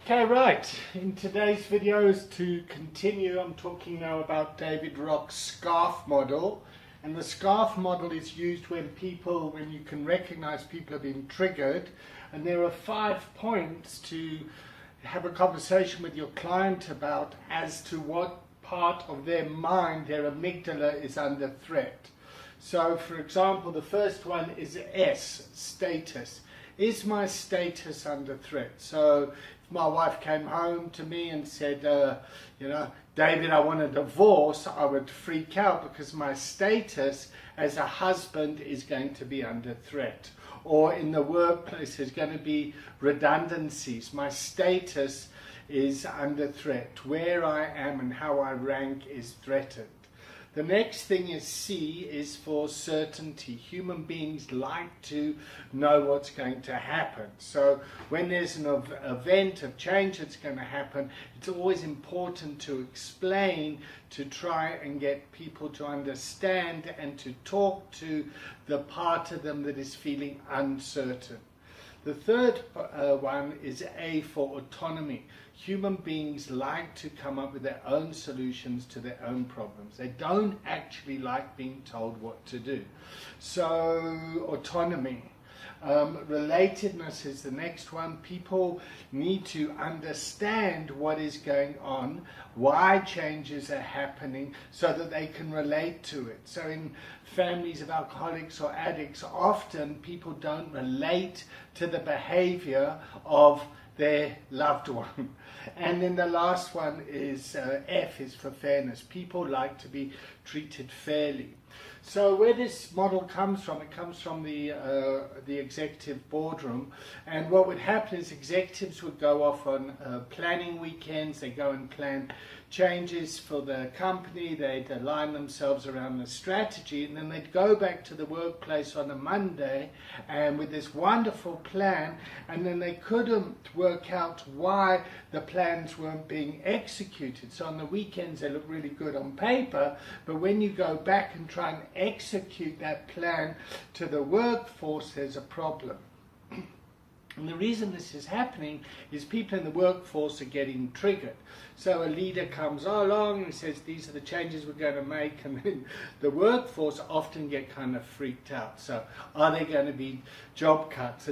Okay, right. In today's videos, to continue, I'm talking now about David Rock's scarf model. And the scarf model is used when you can recognize people have been triggered. And there are 5 points to have a conversation with your client about as to what part of their mind, their amygdala, is under threat. So, for example, the first one is S, status. Is my status under threat? So, if my wife came home to me and said, David, I want a divorce, I would freak out because my status as a husband is going to be under threat. Or in the workplace, there's going to be redundancies. My status is under threat. Where I am and how I rank is threatened. The next thing is C, is for certainty. Human beings like to know what's going to happen. So when there's an event of change that's going to happen, it's always important to explain, to try and get people to understand and to talk to the part of them that is feeling uncertain. The third one is A, for autonomy. Human beings like to come up with their own solutions to their own problems. They don't actually like being told what to do. So, autonomy. Relatedness is the next one. People need to understand what is going on, why changes are happening, so that they can relate to it. So in families of alcoholics or addicts, often people don't relate to the behavior of their loved one. And then the last one is F, is for fairness. People like to be treated fairly. So where this model comes from, it comes from the executive boardroom. And what would happen is executives would go off on planning weekends. They go and plan changes for the company. They'd align themselves around the strategy. And then they'd go back to the workplace on a Monday and with this wonderful plan. And then they couldn't work out why the plans weren't being executed. So on the weekends they look really good on paper. But when you go back and try and execute that plan to the workforce, there's a problem. And the reason this is happening is people in the workforce are getting triggered. So a leader comes along and says, these are the changes we're going to make, and then the workforce often get kind of freaked out. So are there going to be job cuts?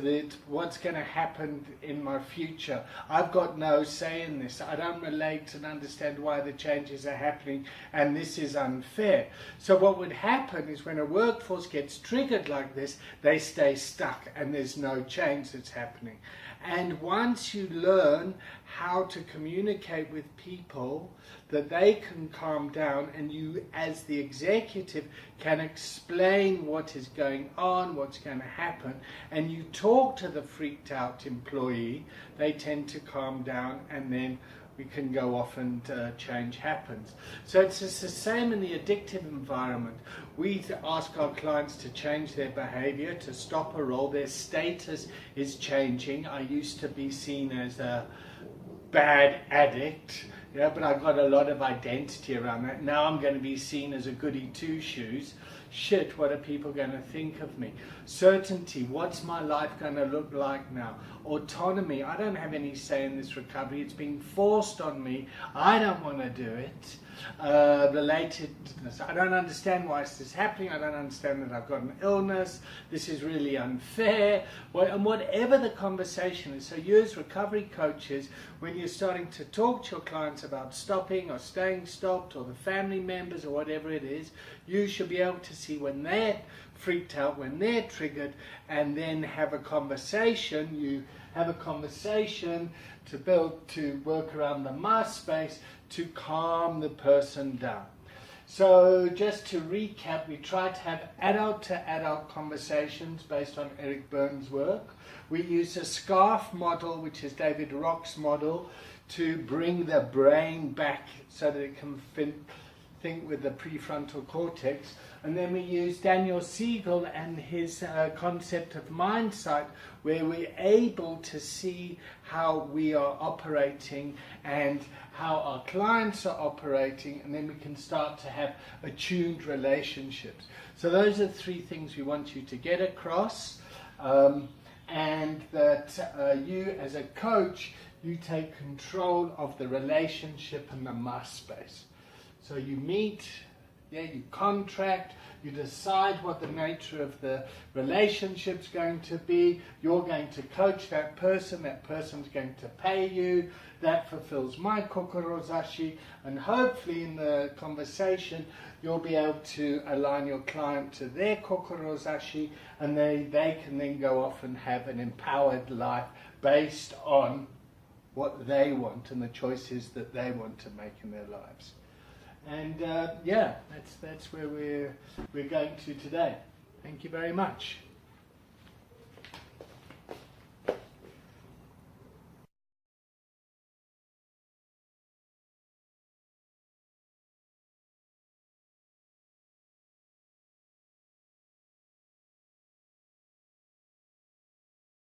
What's going to happen in my future? I've got no say in this. I don't relate and understand why the changes are happening, and this is unfair. So what would happen is when a workforce gets triggered like this, they stay stuck and there's no change that's happening. And once you learn how to communicate with people, that they can calm down, and you as the executive can explain what is going on, what's going to happen, and you talk to the freaked out employee, they tend to calm down, and then we can go off and change happens. So it's just the same in the addictive environment. We ask our clients to change their behavior, to stop a role. Their status is changing. I used to be seen as a bad addict, but I got a lot of identity around that. Now I'm going to be seen as a goody two-shoes. Shit, what are people going to think of me? Certainty, what's my life going to look like now? Autonomy, I don't have any say in this recovery. It's being forced on me. I don't want to do it. Relatedness, I don't understand why this is happening. I don't understand that I've got an illness. This is really unfair. And whatever the conversation is, so you as recovery coaches, when you're starting to talk to your clients about stopping or staying stopped, or the family members or whatever it is, you should be able to see when they're freaked out, when they're triggered, and then have a conversation. You have a conversation to work around the mask space to calm the person down. So just to recap, we try to have adult-to-adult conversations based on Eric Berne's work. We use a scarf model, which is David Rock's model, to bring the brain back so that it can think with the prefrontal cortex. And then we use Daniel Siegel and his concept of mindsight, where we're able to see how we are operating and how our clients are operating, and then we can start to have attuned relationships. So those are 3 things we want you to get across. and that you as a coach you take control of the relationship and the must space. So you meet, you contract, you decide what the nature of the relationship's going to be, you're going to coach that person's going to pay you, that fulfills my kokorozashi, and hopefully in the conversation you'll be able to align your client to their kokorozashi, and they can then go off and have an empowered life based on what they want and the choices that they want to make in their lives. And that's where we're going to today. Thank you very much.